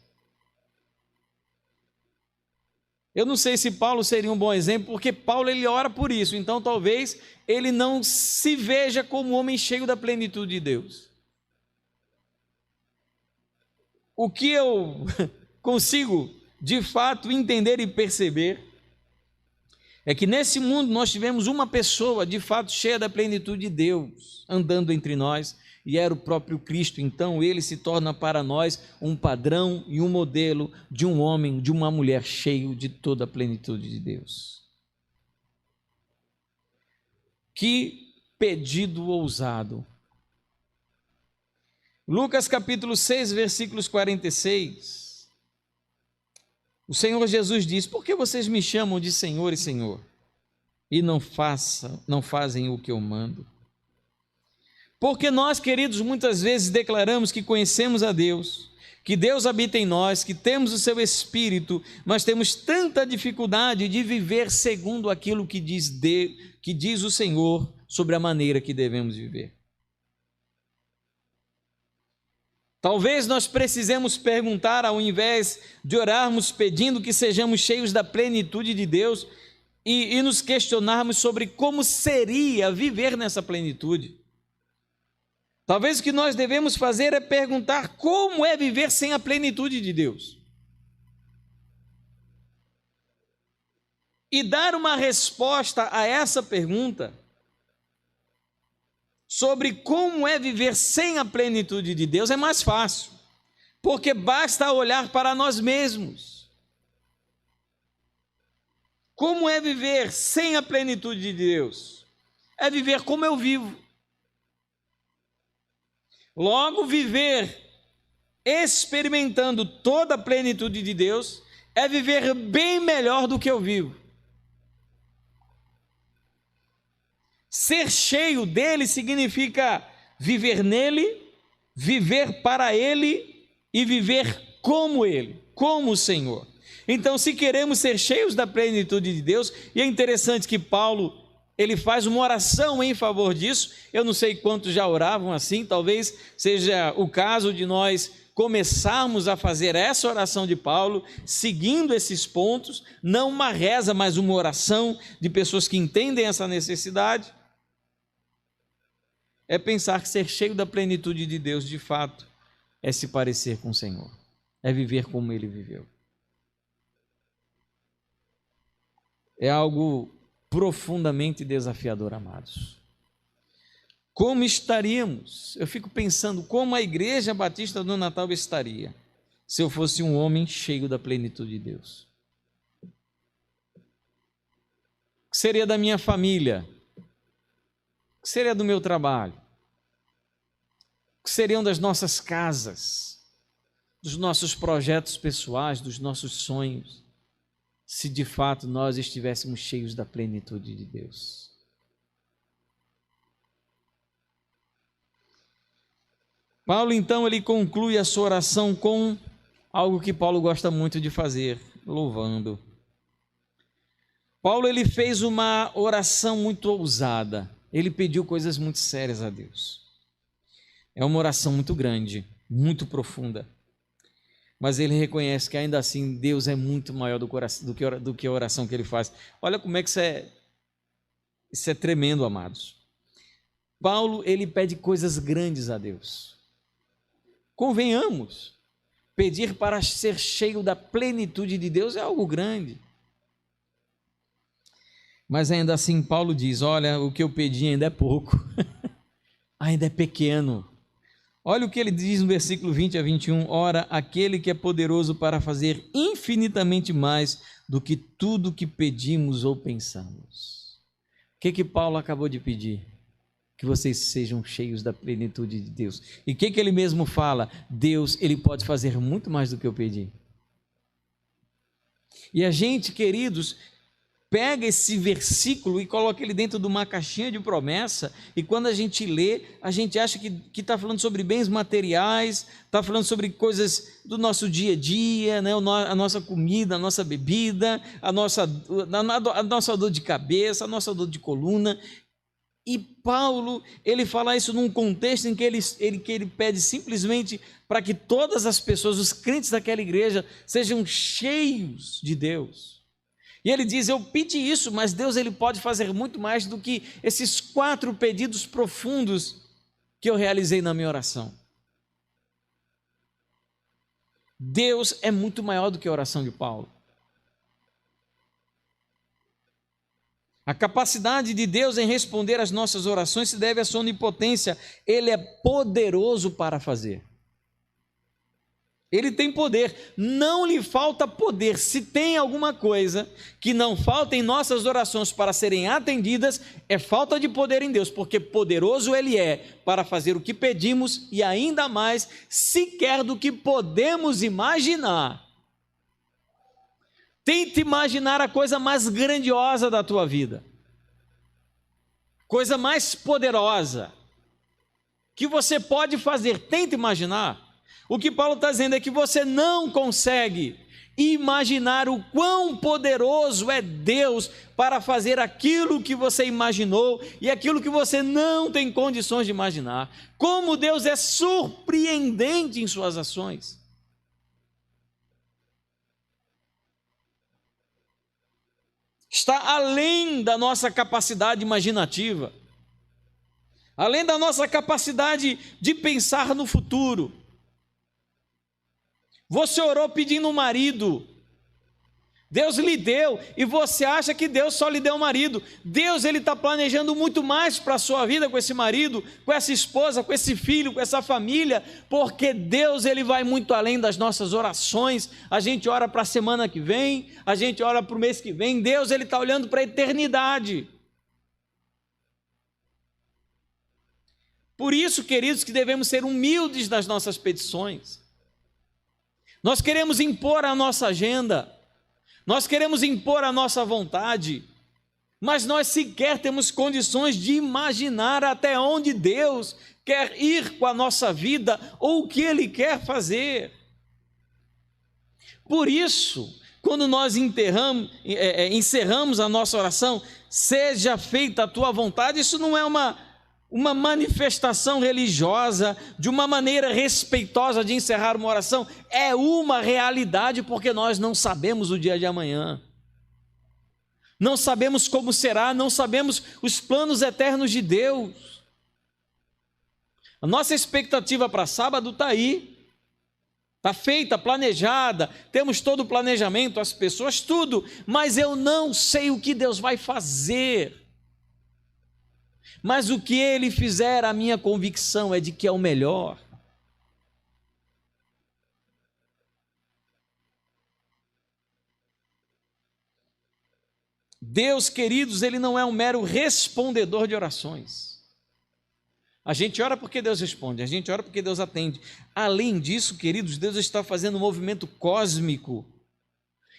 Eu não sei se Paulo seria um bom exemplo, porque Paulo ele ora por isso, então talvez ele não se veja como um homem cheio da plenitude de Deus. O que eu consigo de fato entender e perceber é que nesse mundo nós tivemos uma pessoa de fato cheia da plenitude de Deus andando entre nós, e era o próprio Cristo. Então ele se torna para nós um padrão e um modelo de um homem, de uma mulher cheio de toda a plenitude de Deus. Que pedido ousado! Lucas capítulo 6, versículos 46, o Senhor Jesus diz: por que vocês me chamam de Senhor e Senhor, e não fazem o que eu mando? Porque nós, queridos, muitas vezes declaramos que conhecemos a Deus, que Deus habita em nós, que temos o seu Espírito, mas temos tanta dificuldade de viver segundo aquilo que diz o Senhor sobre a maneira que devemos viver. Talvez nós precisemos perguntar, ao invés de orarmos pedindo que sejamos cheios da plenitude de Deus, e nos questionarmos sobre como seria viver nessa plenitude. Talvez o que nós devemos fazer é perguntar como é viver sem a plenitude de Deus. E dar uma resposta a essa pergunta sobre como é viver sem a plenitude de Deus é mais fácil, porque basta olhar para nós mesmos. Como é viver sem a plenitude de Deus? É viver como eu vivo. Logo, viver experimentando toda a plenitude de Deus é viver bem melhor do que eu vivo. Ser cheio dele significa viver nele, viver para ele e viver como ele, como o Senhor. Então, se queremos ser cheios da plenitude de Deus, e é interessante que Paulo, ele faz uma oração em favor disso. Eu não sei quantos já oravam assim, talvez seja o caso de nós começarmos a fazer essa oração de Paulo, seguindo esses pontos, não uma reza, mas uma oração de pessoas que entendem essa necessidade. É pensar que ser cheio da plenitude de Deus, de fato, é se parecer com o Senhor, é viver como ele viveu. É algo profundamente desafiador, amados. Como estaríamos? Eu fico pensando como a Igreja Batista do Natal estaria se eu fosse um homem cheio da plenitude de Deus. O que seria da minha família? O que seria do meu trabalho? O que seriam das nossas casas, dos nossos projetos pessoais, dos nossos sonhos, se de fato nós estivéssemos cheios da plenitude de Deus? Paulo, então, ele conclui a sua oração com algo que Paulo gosta muito de fazer, louvando. Paulo, ele fez uma oração muito ousada. Ele pediu coisas muito sérias a Deus. É uma oração muito grande, muito profunda. Mas ele reconhece que ainda assim Deus é muito maior do que a oração que ele faz. Olha como é que isso é tremendo, amados. Paulo, ele pede coisas grandes a Deus. Convenhamos, pedir para ser cheio da plenitude de Deus é algo grande. Mas ainda assim Paulo diz, olha, o que eu pedi ainda é pouco, ainda é pequeno. Olha o que ele diz no versículo 20 a 21, ora, aquele que é poderoso para fazer infinitamente mais do que tudo que pedimos ou pensamos. O que Paulo acabou de pedir? Que vocês sejam cheios da plenitude de Deus. E o que ele mesmo fala? Deus, ele pode fazer muito mais do que eu pedi. E a gente, queridos, pega esse versículo e coloca ele dentro de uma caixinha de promessa, e quando a gente lê, a gente acha que está falando sobre bens materiais, está falando sobre coisas do nosso dia a dia, né? A nossa comida, a nossa bebida, a nossa dor de cabeça, a nossa dor de coluna. E Paulo, ele fala isso num contexto em que ele pede simplesmente para que todas as pessoas, os crentes daquela igreja, sejam cheios de Deus. E ele diz, eu pedi isso, mas Deus, ele pode fazer muito mais do que esses 4 pedidos profundos que eu realizei na minha oração. Deus é muito maior do que a oração de Paulo. A capacidade de Deus em responder às nossas orações se deve à sua onipotência. Ele é poderoso para fazer. Ele tem poder, não lhe falta poder. Se tem alguma coisa que não falta em nossas orações para serem atendidas, é falta de poder em Deus, porque poderoso Ele é para fazer o que pedimos e ainda mais, sequer do que podemos imaginar. Tente imaginar a coisa mais grandiosa da tua vida, coisa mais poderosa que você pode fazer. Tente imaginar. O que Paulo está dizendo é que você não consegue imaginar o quão poderoso é Deus para fazer aquilo que você imaginou e aquilo que você não tem condições de imaginar. Como Deus é surpreendente em suas ações. Está além da nossa capacidade imaginativa, além da nossa capacidade de pensar no futuro. Você orou pedindo um marido, Deus lhe deu, e você acha que Deus só lhe deu um marido. Deus, Ele está planejando muito mais para a sua vida com esse marido, com essa esposa, com esse filho, com essa família, porque Deus, Ele vai muito além das nossas orações. A gente ora para a semana que vem, a gente ora para o mês que vem, Deus, Ele está olhando para a eternidade. Por isso, queridos, que devemos ser humildes nas nossas petições. Nós queremos impor a nossa agenda, nós queremos impor a nossa vontade, mas nós sequer temos condições de imaginar até onde Deus quer ir com a nossa vida ou o que Ele quer fazer. Por isso, quando nós encerramos a nossa oração, seja feita a tua vontade, isso não é uma manifestação religiosa, de uma maneira respeitosa de encerrar uma oração, é uma realidade, porque nós não sabemos o dia de amanhã, não sabemos como será, não sabemos os planos eternos de Deus. A nossa expectativa para sábado está aí, está feita, planejada, temos todo o planejamento, as pessoas, tudo, mas eu não sei o que Deus vai fazer. Mas o que Ele fizer, a minha convicção é de que é o melhor. Deus, queridos, Ele não é um mero respondedor de orações. A gente ora porque Deus responde, a gente ora porque Deus atende. Além disso, queridos, Deus está fazendo um movimento cósmico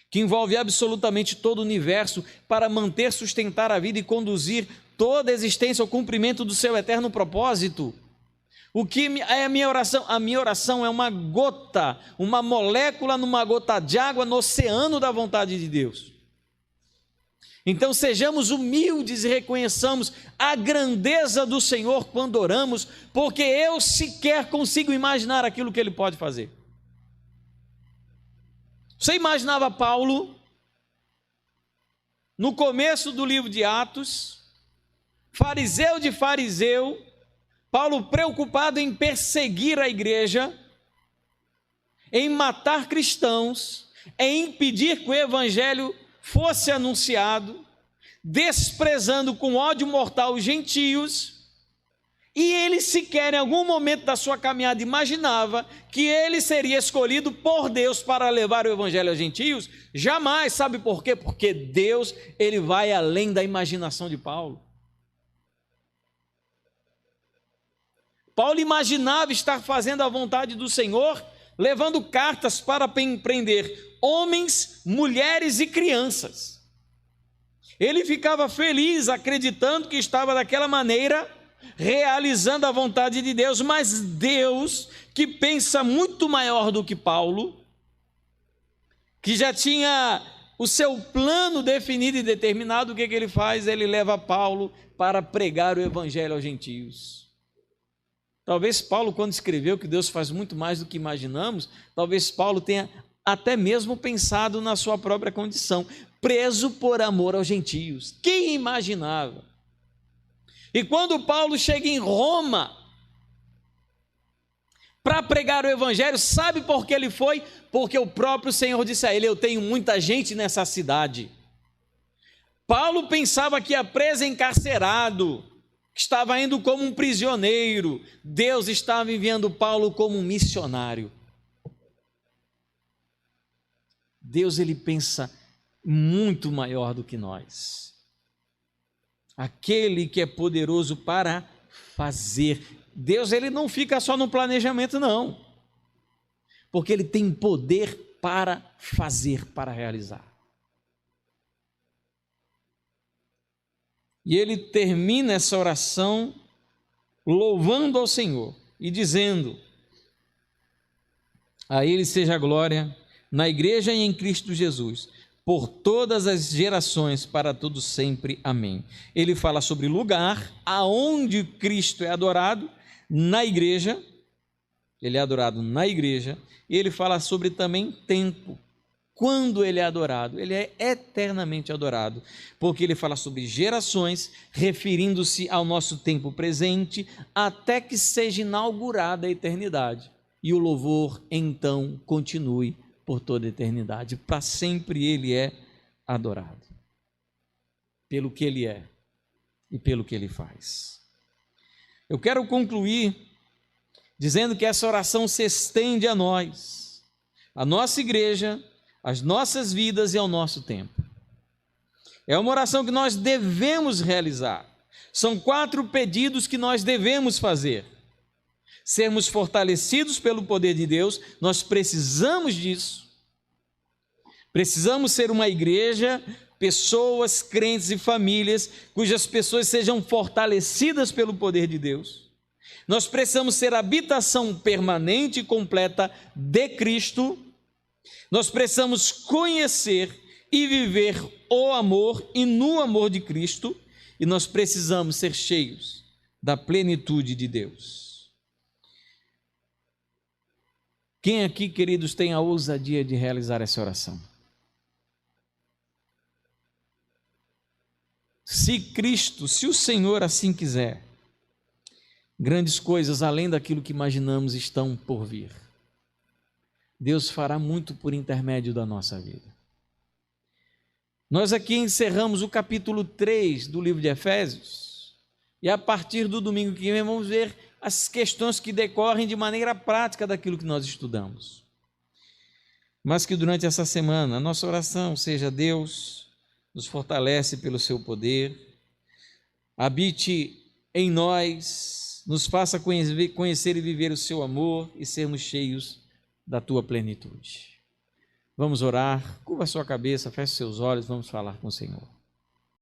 que envolve absolutamente todo o universo para manter, sustentar a vida e conduzir toda a existência ao cumprimento do seu eterno propósito. O que é a minha oração? A minha oração é uma gota, uma molécula numa gota de água no oceano da vontade de Deus. Então sejamos humildes e reconheçamos a grandeza do Senhor quando oramos, porque eu sequer consigo imaginar aquilo que Ele pode fazer. Você imaginava Paulo, no começo do livro de Atos, fariseu de fariseu, Paulo preocupado em perseguir a igreja, em matar cristãos, em impedir que o evangelho fosse anunciado, desprezando com ódio mortal os gentios, e ele sequer em algum momento da sua caminhada imaginava que ele seria escolhido por Deus para levar o evangelho aos gentios? Jamais. Sabe por quê? Porque Deus, Ele vai além da imaginação de Paulo. Paulo imaginava estar fazendo a vontade do Senhor, levando cartas para prender homens, mulheres e crianças. Ele ficava feliz, acreditando que estava daquela maneira realizando a vontade de Deus, mas Deus, que pensa muito maior do que Paulo, que já tinha o seu plano definido e determinado, o que ele faz? Ele leva Paulo para pregar o evangelho aos gentios. Talvez Paulo, quando escreveu que Deus faz muito mais do que imaginamos, talvez Paulo tenha até mesmo pensado na sua própria condição, preso por amor aos gentios. Quem imaginava? E quando Paulo chega em Roma para pregar o evangelho, sabe por que ele foi? Porque o próprio Senhor disse a ele: eu tenho muita gente nessa cidade. Paulo pensava que ia preso, encarcerado, estava indo como um prisioneiro. Deus estava enviando Paulo como um missionário. Deus, ele pensa muito maior do que nós. Aquele que é poderoso para fazer. Deus, ele não fica só no planejamento, não. Porque ele tem poder para fazer, para realizar. E ele termina essa oração louvando ao Senhor e dizendo: A ele seja a glória na igreja e em Cristo Jesus, por todas as gerações, para todos sempre. Amém. Ele fala sobre lugar aonde Cristo é adorado, na igreja. Ele é adorado na igreja. E ele fala sobre também tempo. Quando ele é adorado, ele é eternamente adorado, porque ele fala sobre gerações, referindo-se ao nosso tempo presente, até que seja inaugurada a eternidade. E o louvor, então, continue por toda a eternidade. Para sempre ele é adorado, pelo que ele é e pelo que ele faz. Eu quero concluir dizendo que essa oração se estende a nós, a nossa igreja, às nossas vidas e ao nosso tempo. É uma oração que nós devemos realizar. São 4 pedidos que nós devemos fazer. Sermos fortalecidos pelo poder de Deus, nós precisamos disso. Precisamos ser uma igreja, pessoas, crentes e famílias, cujas pessoas sejam fortalecidas pelo poder de Deus. Nós precisamos ser habitação permanente e completa de Cristo. Nós precisamos conhecer e viver o amor e no amor de Cristo, e nós precisamos ser cheios da plenitude de Deus. Quem aqui, queridos, tem a ousadia de realizar essa oração? Se Cristo, se o Senhor assim quiser, grandes coisas além daquilo que imaginamos estão por vir. Deus fará muito por intermédio da nossa vida. Nós aqui encerramos o capítulo 3 do livro de Efésios, e a partir do domingo que vem vamos ver as questões que decorrem de maneira prática daquilo que nós estudamos. Mas que durante essa semana a nossa oração seja: Deus nos fortalece pelo seu poder, habite em nós, nos faça conhecer e viver o seu amor e sermos cheios da tua plenitude. Vamos orar, curva a sua cabeça, feche seus olhos, vamos falar com o Senhor.